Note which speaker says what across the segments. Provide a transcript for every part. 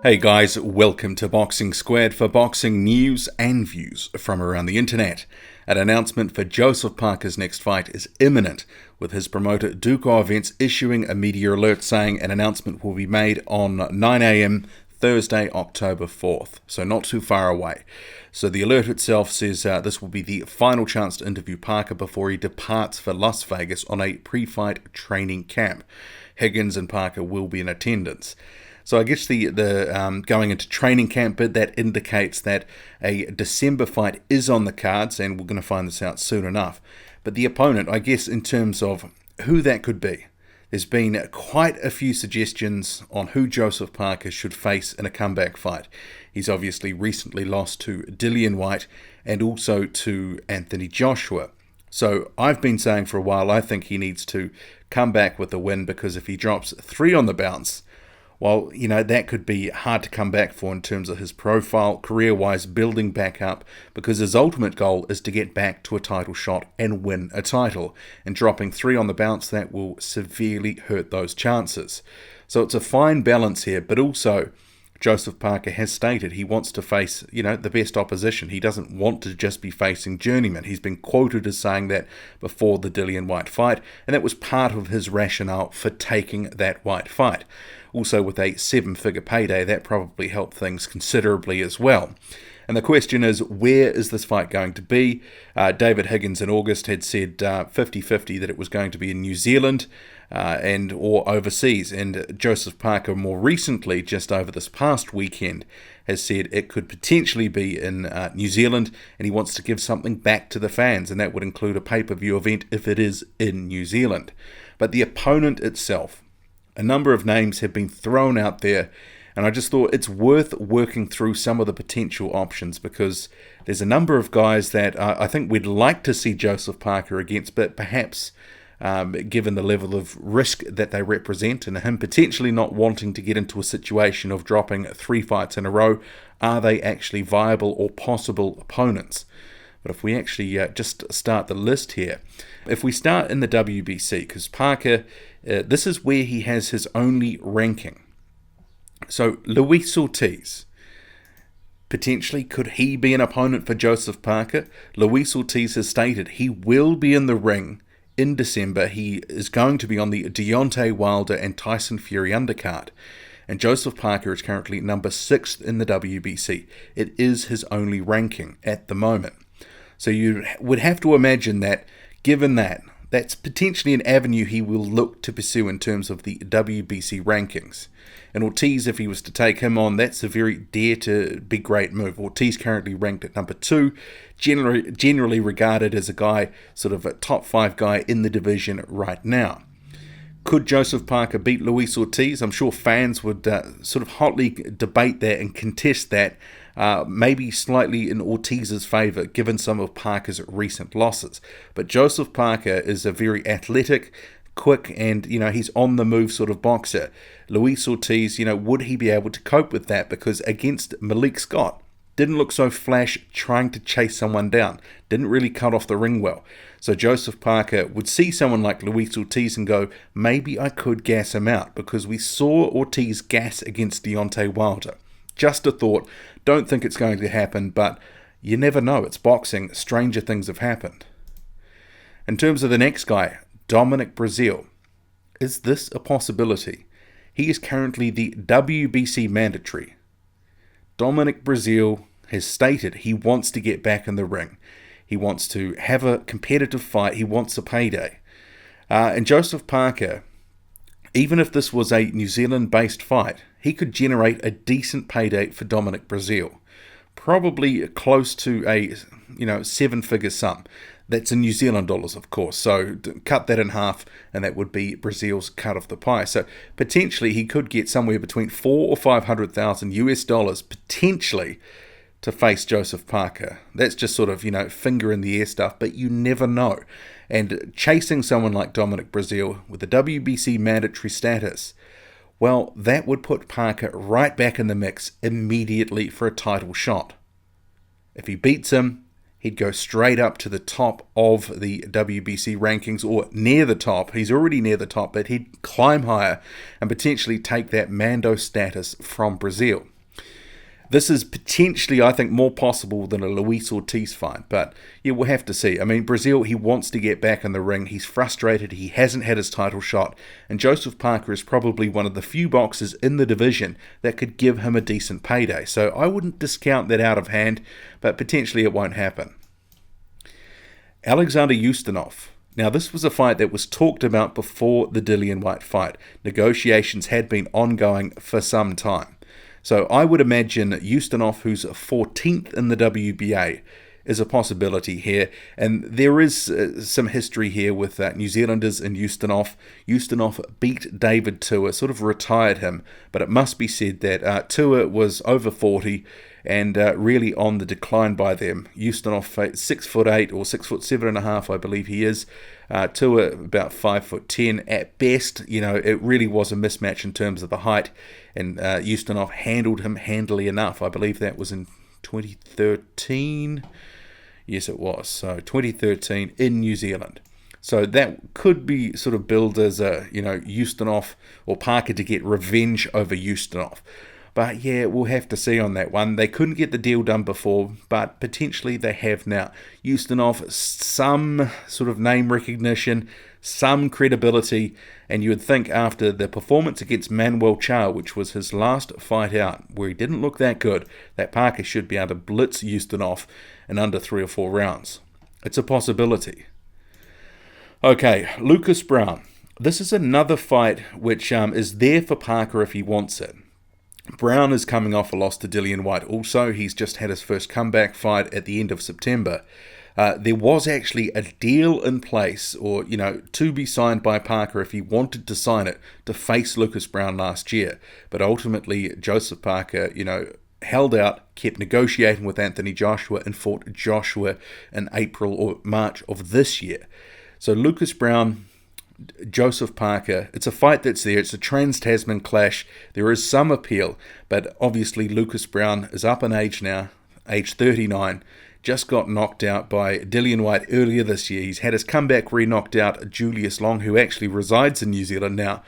Speaker 1: Hey guys, welcome to Boxing Squared for boxing news and views from around the internet. An announcement for Joseph Parker's next fight is imminent, with his promoter Duco Events issuing a media alert saying an announcement will be made on 9 a.m. Thursday, October 4th, so not too far away. So the alert itself says this will be the final chance to interview Parker before he departs for Las Vegas on a pre-fight training camp. Higgins and Parker will be in attendance. So I guess the going into training camp bit, that indicates that a December fight is on the cards, and we're going to find this out soon enough. But the opponent, I guess, in terms of who that could be, there's been quite a few suggestions on who Joseph Parker should face in a comeback fight. He's obviously recently lost to Dillian Whyte and also to Anthony Joshua. So I've been saying for a while I think he needs to come back with a win, because if he drops 3 on the bounce, well, that could be hard to come back for in terms of his profile, career-wise, building back up, because his ultimate goal is to get back to a title shot and win a title. And dropping 3 on the bounce, that will severely hurt those chances. So it's a fine balance here, but also Joseph Parker has stated he wants to face, the best opposition. He doesn't want to just be facing journeymen. He's been quoted as saying that before the Dillian Whyte fight, and that was part of his rationale for taking that Whyte fight. Also, with a 7-figure payday, that probably helped things considerably as well. And the question is, where is this fight going to be? David Higgins in August had said 50-50 that it was going to be in New Zealand or overseas. And Joseph Parker more recently, just over this past weekend, has said it could potentially be in New Zealand, and he wants to give something back to the fans, and that would include a pay-per-view event if it is in New Zealand. But the opponent itself, a number of names have been thrown out there, and I just thought it's worth working through some of the potential options, because there's a number of guys that I think we'd like to see Joseph Parker against, but perhaps given the level of risk that they represent and him potentially not wanting to get into a situation of dropping 3 fights in a row, are they actually viable or possible opponents? But if we actually just start the list here, if we start in the WBC, because Parker, this is where he has his only ranking. So Luis Ortiz, potentially, could he be an opponent for Joseph Parker? Luis Ortiz has stated he will be in the ring in December. He is going to be on the Deontay Wilder and Tyson Fury undercard. And Joseph Parker is currently number 6th in the WBC. It is his only ranking at the moment. So you would have to imagine that, given that, that's potentially an avenue he will look to pursue in terms of the WBC rankings. And Ortiz, if he was to take him on, that's a very dare-to-be-great move. Ortiz currently ranked at number 2, generally regarded as a guy, sort of a top 5 guy in the division right now. Could Joseph Parker beat Luis Ortiz? I'm sure fans would sort of hotly debate that and contest that, maybe slightly in Ortiz's favour, given some of Parker's recent losses. But Joseph Parker is a very athletic, quick, and he's on the move sort of boxer. Luis Ortiz, would he be able to cope with that? Because against Malik Scott, didn't look so flash trying to chase someone down, didn't really cut off the ring well. So Joseph Parker would see someone like Luis Ortiz and go, maybe I could gas him out, because we saw Ortiz gas against Deontay Wilder. Just a thought. Don't think it's going to happen, but you never know. It's boxing. Stranger things have happened. In terms of the next guy, Dominic Breazeale. Is this a possibility? He is currently the WBC mandatory. Dominic Breazeale has stated he wants to get back in the ring. He wants to have a competitive fight. He wants a payday. And Joseph Parker, even if this was a New Zealand-based fight, he could generate a decent payday for Dominic Breazeale. Probably close to a 7-figure sum. That's in New Zealand dollars, of course. So cut that in half, and that would be Breazeale's cut of the pie. So potentially he could get somewhere between $400,000 or $500,000 US dollars potentially to face Joseph Parker. That's just sort of finger in the air stuff, but you never know. And chasing someone like Dominic Breazeale with the WBC mandatory status, well, that would put Parker right back in the mix immediately for a title shot. If he beats him, he'd go straight up to the top of the WBC rankings, or near the top. He's already near the top, but he'd climb higher and potentially take that Mando status from Breazeale. This is potentially, I think, more possible than a Luis Ortiz fight, but yeah, we'll have to see. I mean, Breazeale, he wants to get back in the ring. He's frustrated. He hasn't had his title shot, and Joseph Parker is probably one of the few boxers in the division that could give him a decent payday. So I wouldn't discount that out of hand, but potentially it won't happen. Alexander Ustinov. Now, this was a fight that was talked about before the Dillian Whyte fight. Negotiations had been ongoing for some time. So I would imagine Ustinov, who's 14th in the WBA, is a possibility here. And there is some history here with New Zealanders and Ustinov. Ustinov beat David Tua, sort of retired him. But it must be said that Tua was over 40 and really on the decline by them. Ustinov 6'8" or 6'7.5", I believe he is. Tua about 5'10" at best. You know, it really was a mismatch in terms of the height, and Ustinov handled him handily enough. I believe that was in 2013. Yes, it was. So 2013 in New Zealand. So that could be sort of billed as a, Ustinov or Parker to get revenge over Ustinov. But yeah, we'll have to see on that one. They couldn't get the deal done before, but potentially they have now. Ustinov, some sort of name recognition, some credibility, and you would think after the performance against Manuel Chow, which was his last fight out, where he didn't look that good, that Parker should be able to blitz Ustinov in under 3 or 4 rounds. It's a possibility. Okay, Lucas Browne. This is another fight which is there for Parker if he wants it. Browne is coming off a loss to Dillian Whyte also. He's just had his first comeback fight at the end of September. There was actually a deal in place, or, to be signed by Parker if he wanted to sign it, to face Lucas Browne last year. But ultimately, Joseph Parker, held out, kept negotiating with Anthony Joshua, and fought Joshua in April or March of this year. So Lucas Browne, Joseph Parker, it's a fight that's there. It's a trans-Tasman clash. There is some appeal, but obviously Lucas Browne is up in age now, age 39, just got knocked out by Dillian Whyte earlier this year. He's had his comeback where he knocked out Julius Long, who actually resides in New Zealand now,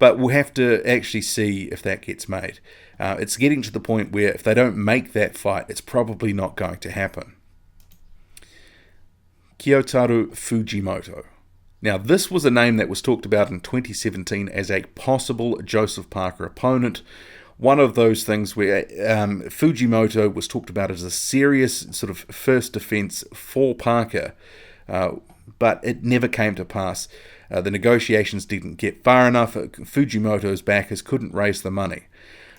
Speaker 1: but we'll have to actually see if that gets made. It's getting to the point where if they don't make that fight, it's probably not going to happen. Kyotaru Fujimoto. Now, this was a name that was talked about in 2017 as a possible Joseph Parker opponent. One of those things where Fujimoto was talked about as a serious sort of first defense for Parker, but it never came to pass. The negotiations didn't get far enough. Fujimoto's backers couldn't raise the money.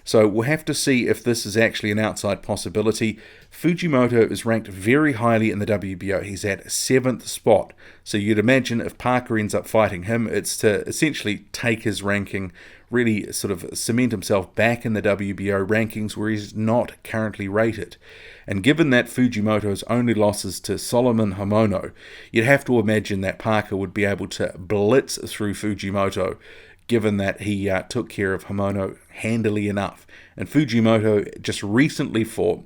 Speaker 1: So we'll have to see if this is actually an outside possibility. Fujimoto is ranked very highly in the WBO. He's at 7th spot. So you'd imagine if Parker ends up fighting him, it's to essentially take his ranking, really sort of cement himself back in the WBO rankings where he's not currently rated. And given that Fujimoto's only losses to Solomon Hamono, you'd have to imagine that Parker would be able to blitz through Fujimoto, given that he took care of Hamono handily enough. And Fujimoto just recently fought.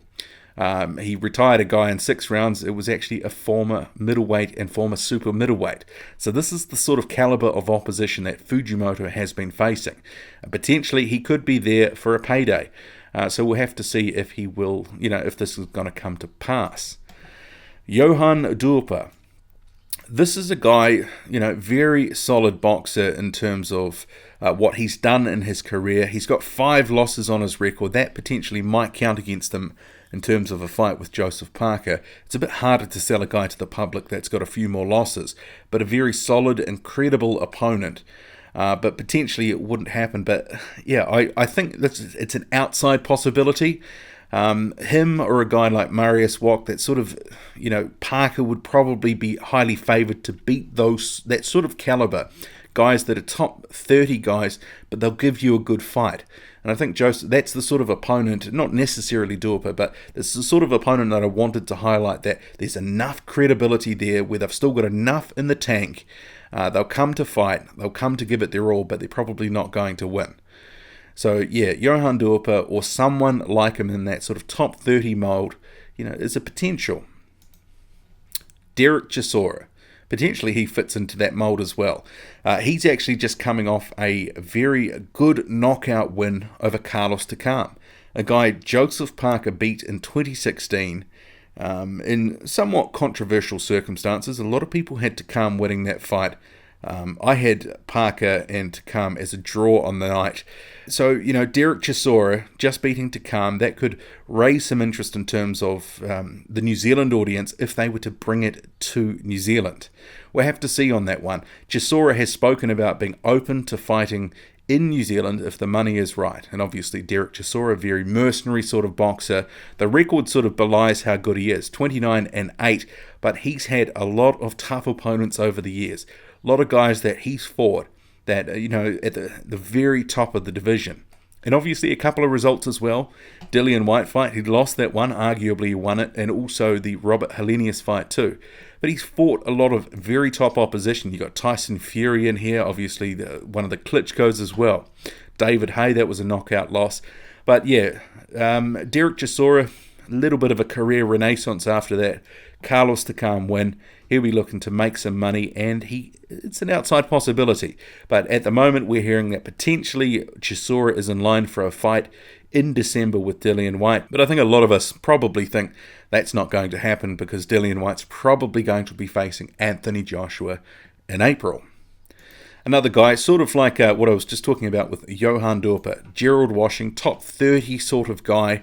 Speaker 1: He retired a guy in 6 rounds. It was actually a former middleweight and former super middleweight. So this is the sort of caliber of opposition that Fujimoto has been facing. Potentially he could be there for a payday. So we'll have to see if he will, if this is going to come to pass. Johan Duhaupas. This is a guy, very solid boxer in terms of what he's done in his career. He's got 5 losses on his record. That potentially might count against him in terms of a fight with Joseph Parker. It's a bit harder to sell a guy to the public that's got a few more losses, but a very solid and credible opponent. But potentially it wouldn't happen. But yeah, I think it's an outside possibility. Him or a guy like Marius Wok, that sort of, Parker would probably be highly favoured to beat that sort of caliber. Guys that are top 30 guys, but they'll give you a good fight. And I think Joseph, that's the sort of opponent, not necessarily Duhaupas, but it's the sort of opponent that I wanted to highlight, that there's enough credibility there where they've still got enough in the tank. They'll come to fight, they'll come to give it their all, but they're probably not going to win. So yeah, Johan Duhaupas or someone like him in that sort of top 30 mould, is a potential. Dereck Chisora. Potentially he fits into that mould as well. He's actually just coming off a very good knockout win over Carlos Takam. a guy Joseph Parker beat in 2016 in somewhat controversial circumstances. A lot of people had Takam winning that fight. I had Parker and Takam as a draw on the night. So, Dereck Chisora just beating Takam, that could raise some interest in terms of the New Zealand audience if they were to bring it to New Zealand. We'll have to see on that one. Chisora has spoken about being open to fighting in New Zealand if the money is right. And obviously Dereck Chisora, a very mercenary sort of boxer. The record sort of belies how good he is, 29-8, but he's had a lot of tough opponents over the years. A lot of guys that he's fought that, at the very top of the division. And obviously a couple of results as well. Dillian Whyte fight, he lost that one, arguably he won it, and also the Robert Helenius fight too. But he's fought a lot of very top opposition. You got Tyson Fury in here, obviously one of the Klitschko's as well. David Haye, that was a knockout loss. But yeah, Dereck Chisora, a little bit of a career renaissance after that Carlos Takam win. He'll be looking to make some money, and it's an outside possibility. But at the moment, we're hearing that potentially Chisora is in line for a fight in December with Dillian Whyte. But I think a lot of us probably think that's not going to happen because Dillian Whyte's probably going to be facing Anthony Joshua in April. Another guy, sort of like what I was just talking about with Johann Dorper, Gerald Washing, top 30 sort of guy,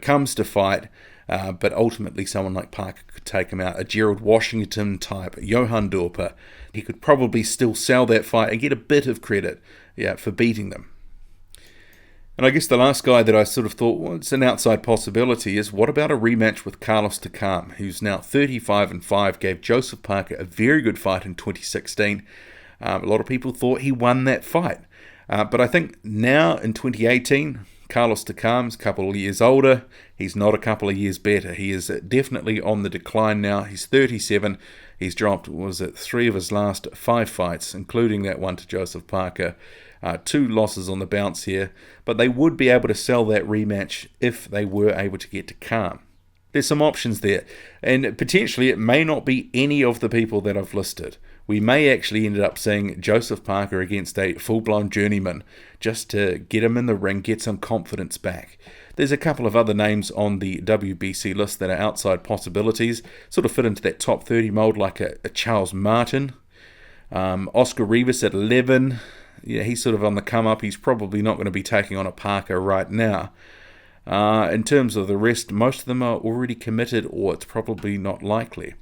Speaker 1: comes to fight. But ultimately someone like Parker could take him out. A Gerald Washington type, Johann Dorper. He could probably still sell that fight and get a bit of credit for beating them. And I guess the last guy that I sort of thought, well, it's an outside possibility, is what about a rematch with Carlos Takam, who's now 35-5, gave Joseph Parker a very good fight in 2016. A lot of people thought he won that fight. But I think now in 2018, Carlos Takam's a couple of years older. He's not a couple of years better. He is definitely on the decline now. He's 37. He's dropped, 3 of his last 5 fights, including that one to Joseph Parker. 2 losses on the bounce here. But they would be able to sell that rematch if they were able to get Takam. There's some options there. And potentially it may not be any of the people that I've listed. We may actually end up seeing Joseph Parker against a full-blown journeyman just to get him in the ring, get some confidence back. There's a couple of other names on the WBC list that are outside possibilities, sort of fit into that top 30 mold, like a Charles Martin. Oscar Rivas at 11. Yeah, he's sort of on the come up. He's probably not going to be taking on a Parker right now. In terms of the rest, most of them are already committed, or it's probably not likely.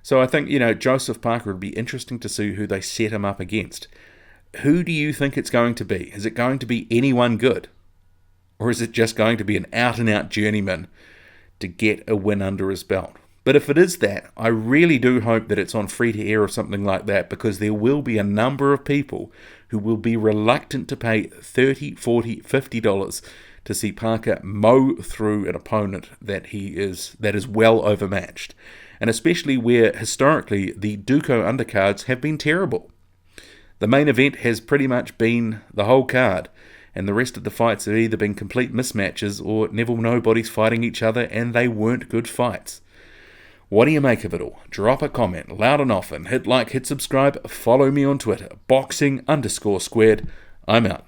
Speaker 1: So I think, Joseph Parker would be interesting to see who they set him up against. Who do you think it's going to be? Is it going to be anyone good? Or is it just going to be an out-and-out journeyman to get a win under his belt? But if it is that, I really do hope that it's on free-to-air or something like that, because there will be a number of people who will be reluctant to pay $30, $40, $50 to see Parker mow through an opponent that is well overmatched. And especially where historically the Duco undercards have been terrible. The main event has pretty much been the whole card, and the rest of the fights have either been complete mismatches or nobody's fighting each other and they weren't good fights. What do you make of it all? Drop a comment loud and often, hit like, hit subscribe, follow me on Twitter, boxing_squared. I'm out.